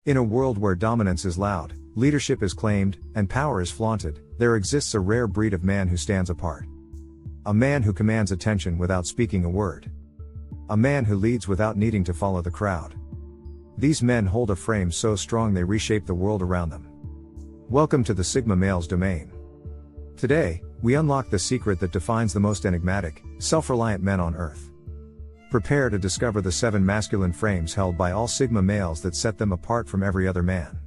In a world where dominance is loud, leadership is claimed, and power is flaunted, there exists a rare breed of man who stands apart. A man who commands attention without speaking a word. A man who leads without needing to follow the crowd. These men hold a frame so strong they reshape the world around them. Welcome to the Sigma Male's domain. Today, we unlock the secret that defines the most enigmatic, self-reliant men on Earth. Prepare to discover the 7 masculine frames held by all Sigma males that set them apart from every other man.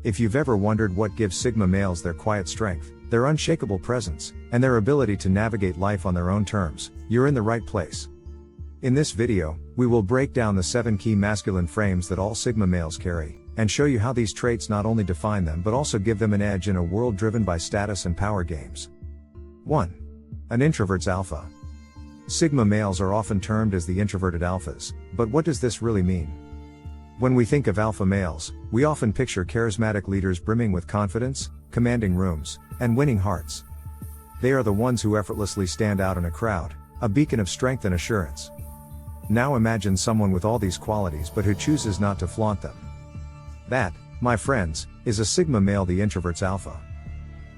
If you've ever wondered what gives Sigma males their quiet strength, their unshakable presence, and their ability to navigate life on their own terms, you're in the right place. In this video, we will break down the 7 key masculine frames that all Sigma males carry, and show you how these traits not only define them but also give them an edge in a world driven by status and power games. 1. An introvert's alpha. Sigma males are often termed as the introverted alphas, but what does this really mean? When we think of alpha males, we often picture charismatic leaders brimming with confidence, commanding rooms, and winning hearts. They are the ones who effortlessly stand out in a crowd, a beacon of strength and assurance. Now imagine someone with all these qualities but who chooses not to flaunt them. That, my friends, is a Sigma male, the introvert's alpha.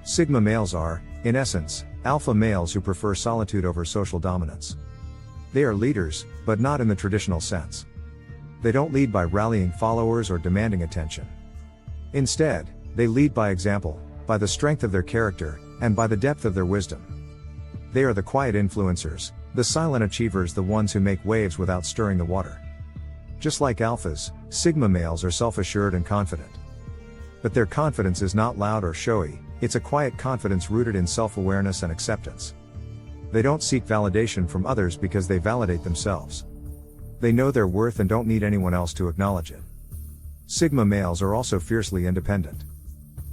Sigma males are, in essence, alpha males who prefer solitude over social dominance. They are leaders, but not in the traditional sense. They don't lead by rallying followers or demanding attention. Instead, they lead by example, by the strength of their character, and by the depth of their wisdom. They are the quiet influencers, the silent achievers, the ones who make waves without stirring the water. Just like alphas, Sigma males are self-assured and confident. But their confidence is not loud or showy, it's a quiet confidence rooted in self-awareness and acceptance. They don't seek validation from others because they validate themselves. They know their worth and don't need anyone else to acknowledge it. Sigma males are also fiercely independent.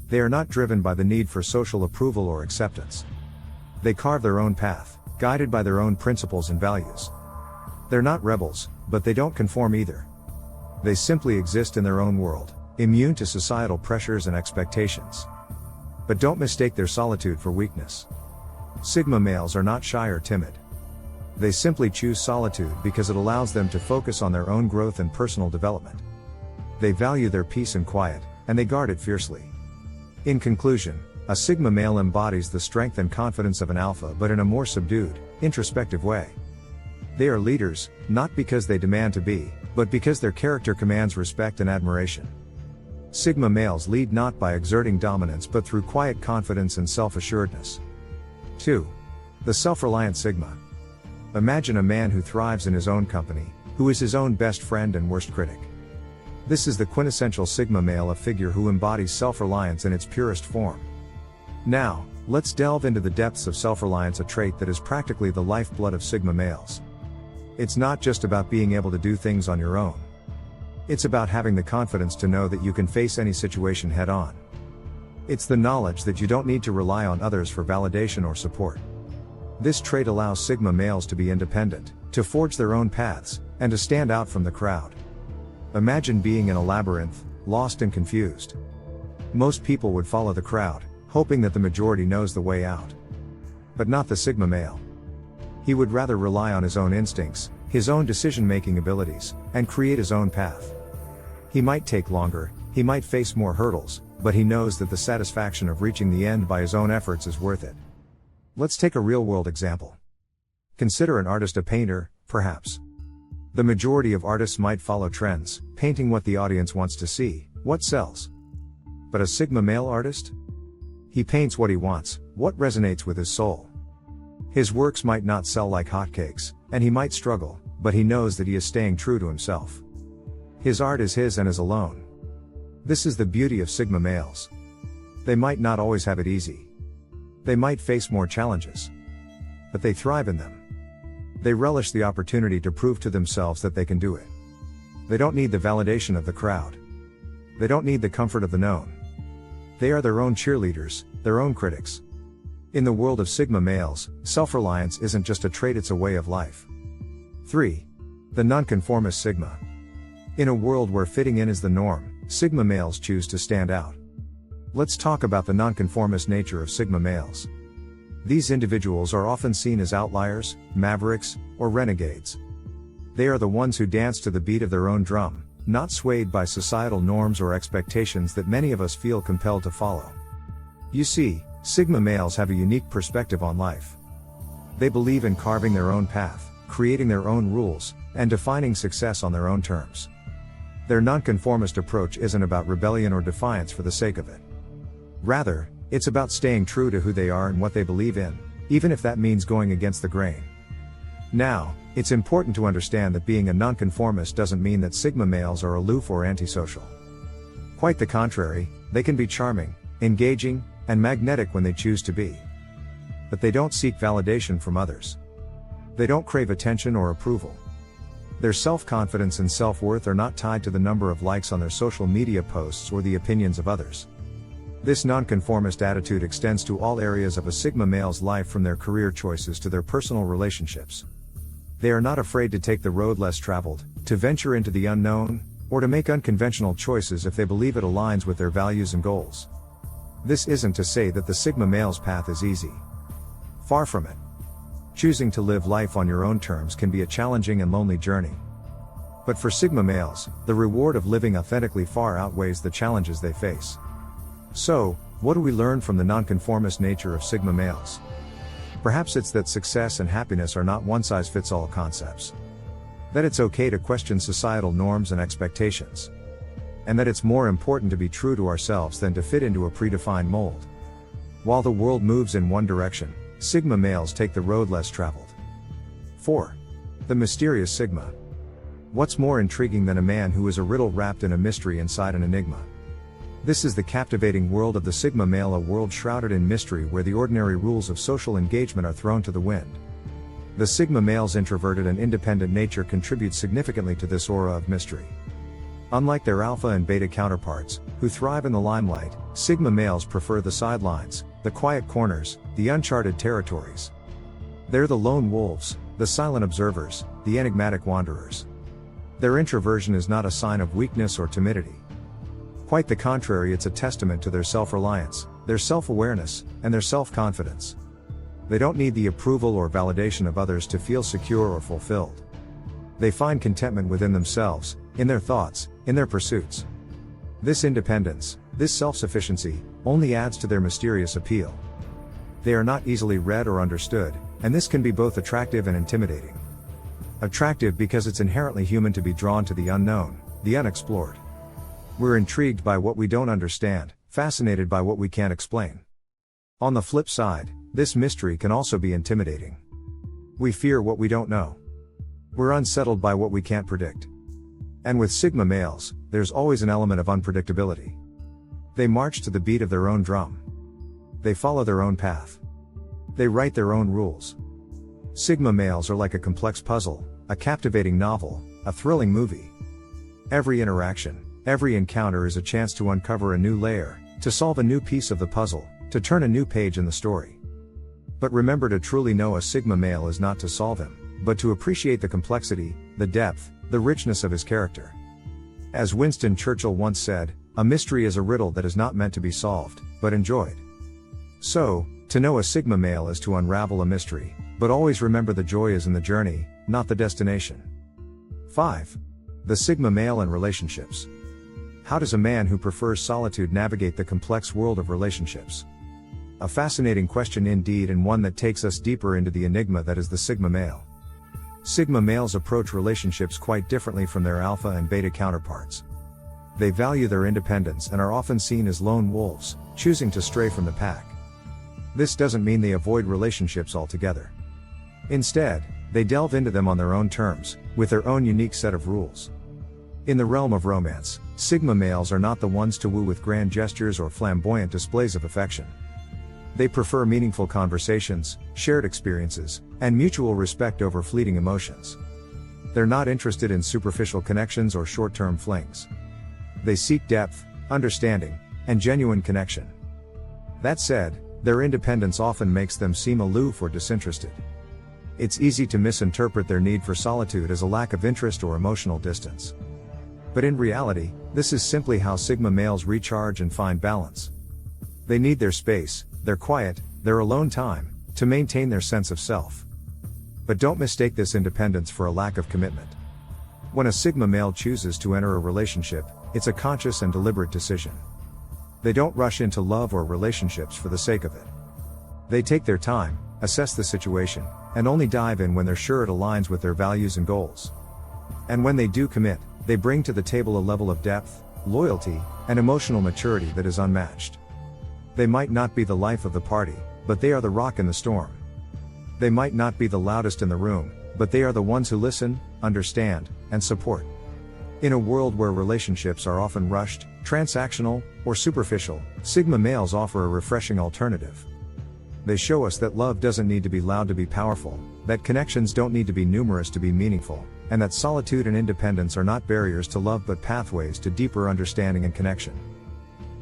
They are not driven by the need for social approval or acceptance. They carve their own path, guided by their own principles and values. They're not rebels, but they don't conform either. They simply exist in their own world, immune to societal pressures and expectations. But don't mistake their solitude for weakness. Sigma males are not shy or timid. They simply choose solitude because it allows them to focus on their own growth and personal development. They value their peace and quiet, and they guard it fiercely. In conclusion, a Sigma male embodies the strength and confidence of an alpha, but in a more subdued, introspective way. They are leaders, not because they demand to be, but because their character commands respect and admiration. Sigma males lead not by exerting dominance but through quiet confidence and self-assuredness. 2. The self-reliant Sigma. Imagine a man who thrives in his own company, who is his own best friend and worst critic. This is the quintessential Sigma male, a figure who embodies self-reliance in its purest form. Now, let's delve into the depths of self-reliance, a trait that is practically the lifeblood of Sigma males. It's not just about being able to do things on your own. It's about having the confidence to know that you can face any situation head-on. It's the knowledge that you don't need to rely on others for validation or support. This trait allows Sigma males to be independent, to forge their own paths, and to stand out from the crowd. Imagine being in a labyrinth, lost and confused. Most people would follow the crowd, hoping that the majority knows the way out. But not the Sigma male. He would rather rely on his own instincts, his own decision-making abilities, and create his own path. He might take longer, he might face more hurdles, but he knows that the satisfaction of reaching the end by his own efforts is worth it. Let's take a real-world example. Consider an artist, a painter, perhaps. The majority of artists might follow trends, painting what the audience wants to see, what sells. But a Sigma male artist? He paints what he wants, what resonates with his soul. His works might not sell like hotcakes, and he might struggle, but he knows that he is staying true to himself. His art is his and is alone. This is the beauty of Sigma males. They might not always have it easy. They might face more challenges. But they thrive in them. They relish the opportunity to prove to themselves that they can do it. They don't need the validation of the crowd. They don't need the comfort of the known. They are their own cheerleaders, their own critics. In the world of Sigma males, self-reliance isn't just a trait, it's a way of life. 3. The nonconformist Sigma. In a world where fitting in is the norm, Sigma males choose to stand out. Let's talk about the nonconformist nature of Sigma males. These individuals are often seen as outliers, mavericks, or renegades. They are the ones who dance to the beat of their own drum, not swayed by societal norms or expectations that many of us feel compelled to follow. You see, Sigma males have a unique perspective on life. They believe in carving their own path, creating their own rules, and defining success on their own terms. Their nonconformist approach isn't about rebellion or defiance for the sake of it. Rather, it's about staying true to who they are and what they believe in, even if that means going against the grain. Now, it's important to understand that being a nonconformist doesn't mean that Sigma males are aloof or antisocial. Quite the contrary, they can be charming, engaging, and magnetic when they choose to be. But they don't seek validation from others. They don't crave attention or approval. Their self-confidence and self-worth are not tied to the number of likes on their social media posts or the opinions of others. This nonconformist attitude extends to all areas of a Sigma male's life, from their career choices to their personal relationships. They are not afraid to take the road less traveled, to venture into the unknown, or to make unconventional choices if they believe it aligns with their values and goals. This isn't to say that the Sigma male's path is easy. Far from it. Choosing to live life on your own terms can be a challenging and lonely journey. But for Sigma males, the reward of living authentically far outweighs the challenges they face. So, what do we learn from the nonconformist nature of Sigma males? Perhaps it's that success and happiness are not one-size-fits-all concepts. That it's okay to question societal norms and expectations. And that it's more important to be true to ourselves than to fit into a predefined mold. While the world moves in one direction, Sigma males take the road less traveled. 4. The mysterious Sigma. What's more intriguing than a man who is a riddle wrapped in a mystery inside an enigma? This is the captivating world of the Sigma male, a world shrouded in mystery where the ordinary rules of social engagement are thrown to the wind. The Sigma male's introverted and independent nature contributes significantly to this aura of mystery. Unlike their alpha and beta counterparts, who thrive in the limelight, Sigma males prefer the sidelines, the quiet corners, the uncharted territories. They're the lone wolves, the silent observers, the enigmatic wanderers. Their introversion is not a sign of weakness or timidity. Quite the contrary, it's a testament to their self-reliance, their self-awareness, and their self-confidence. They don't need the approval or validation of others to feel secure or fulfilled. They find contentment within themselves, in their thoughts, in their pursuits. This independence, this self-sufficiency, only adds to their mysterious appeal. They are not easily read or understood, and this can be both attractive and intimidating. Attractive because it's inherently human to be drawn to the unknown, the unexplored. We're intrigued by what we don't understand, fascinated by what we can't explain. On the flip side, this mystery can also be intimidating. We fear what we don't know. We're unsettled by what we can't predict. And with Sigma males, there's always an element of unpredictability. They march to the beat of their own drum. They follow their own path. They write their own rules. Sigma males are like a complex puzzle, a captivating novel, a thrilling movie. Every interaction, every encounter is a chance to uncover a new layer, to solve a new piece of the puzzle, to turn a new page in the story. But remember, to truly know a Sigma male is not to solve him, but to appreciate the complexity, the depth, the richness of his character. As Winston Churchill once said, a mystery is a riddle that is not meant to be solved, but enjoyed. So, to know a Sigma male is to unravel a mystery, but always remember the joy is in the journey, not the destination. 5. The Sigma male and relationships. How does a man who prefers solitude navigate the complex world of relationships? A fascinating question indeed, and one that takes us deeper into the enigma that is the Sigma male. Sigma males approach relationships quite differently from their alpha and beta counterparts. They value their independence and are often seen as lone wolves, choosing to stray from the pack. This doesn't mean they avoid relationships altogether. Instead, they delve into them on their own terms, with their own unique set of rules. In the realm of romance, Sigma males are not the ones to woo with grand gestures or flamboyant displays of affection. They prefer meaningful conversations, shared experiences, and mutual respect over fleeting emotions. They're not interested in superficial connections or short-term flings. They seek depth, understanding, and genuine connection. That said, their independence often makes them seem aloof or disinterested. It's easy to misinterpret their need for solitude as a lack of interest or emotional distance. But in reality, this is simply how Sigma males recharge and find balance. They need their space, their quiet, their alone time, to maintain their sense of self. But don't mistake this independence for a lack of commitment. When a Sigma male chooses to enter a relationship, it's a conscious and deliberate decision. They don't rush into love or relationships for the sake of it. They take their time, assess the situation, and only dive in when they're sure it aligns with their values and goals. And when they do commit, they bring to the table a level of depth, loyalty, and emotional maturity that is unmatched. They might not be the life of the party, but they are the rock in the storm. They might not be the loudest in the room, but they are the ones who listen, understand, and support. In a world where relationships are often rushed, transactional, or superficial, Sigma males offer a refreshing alternative. They show us that love doesn't need to be loud to be powerful, that connections don't need to be numerous to be meaningful, and that solitude and independence are not barriers to love but pathways to deeper understanding and connection.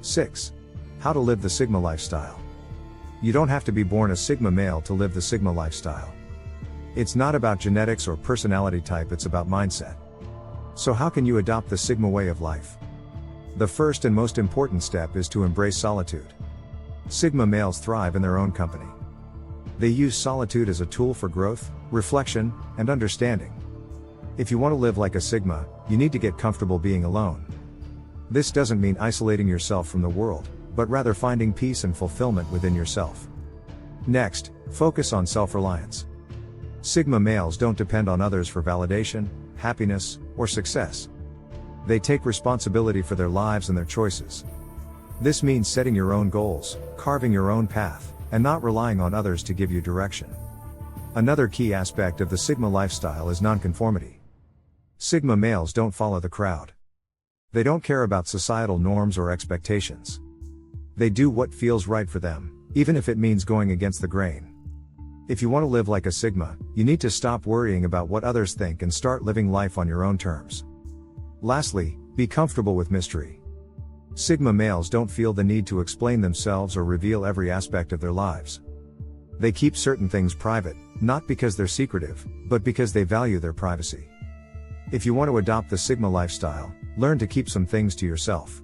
6. How to live the Sigma lifestyle. You don't have to be born a Sigma male to live the Sigma lifestyle. It's not about genetics or personality type, it's about mindset. So how can you adopt the Sigma way of life? The first and most important step is to embrace solitude. Sigma males thrive in their own company. They use solitude as a tool for growth, reflection, and understanding. If you want to live like a Sigma, you need to get comfortable being alone. This doesn't mean isolating yourself from the world, but rather finding peace and fulfillment within yourself. Next, focus on self-reliance. Sigma males don't depend on others for validation, happiness, or success. They take responsibility for their lives and their choices. This means setting your own goals, carving your own path, and not relying on others to give you direction. Another key aspect of the Sigma lifestyle is nonconformity. Sigma males don't follow the crowd. They don't care about societal norms or expectations. They do what feels right for them, even if it means going against the grain. If you want to live like a Sigma, you need to stop worrying about what others think and start living life on your own terms. Lastly, be comfortable with mystery. Sigma males don't feel the need to explain themselves or reveal every aspect of their lives. They keep certain things private, not because they're secretive, but because they value their privacy. If you want to adopt the Sigma lifestyle, learn to keep some things to yourself.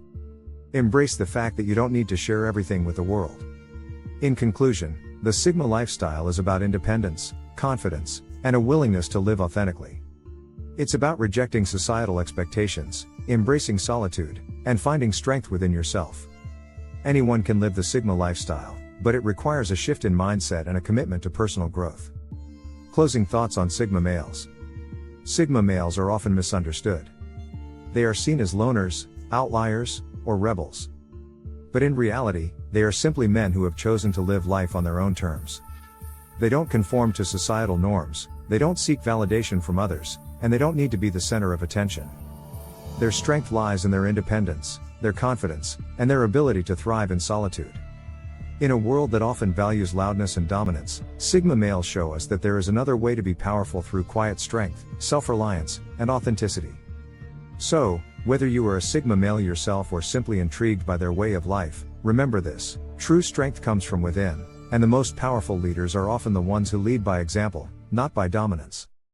Embrace the fact that you don't need to share everything with the world. In conclusion, the Sigma lifestyle is about independence, confidence, and a willingness to live authentically. It's about rejecting societal expectations, embracing solitude, and finding strength within yourself. Anyone can live the Sigma lifestyle, but it requires a shift in mindset and a commitment to personal growth. Closing thoughts on Sigma males. Sigma males are often misunderstood. They are seen as loners, outliers, or rebels. But in reality, they are simply men who have chosen to live life on their own terms. They don't conform to societal norms, they don't seek validation from others, and they don't need to be the center of attention. Their strength lies in their independence, their confidence, and their ability to thrive in solitude. In a world that often values loudness and dominance, Sigma males show us that there is another way to be powerful through quiet strength, self-reliance, and authenticity. So, whether you are a Sigma male yourself or simply intrigued by their way of life, remember this: true strength comes from within, and the most powerful leaders are often the ones who lead by example, not by dominance.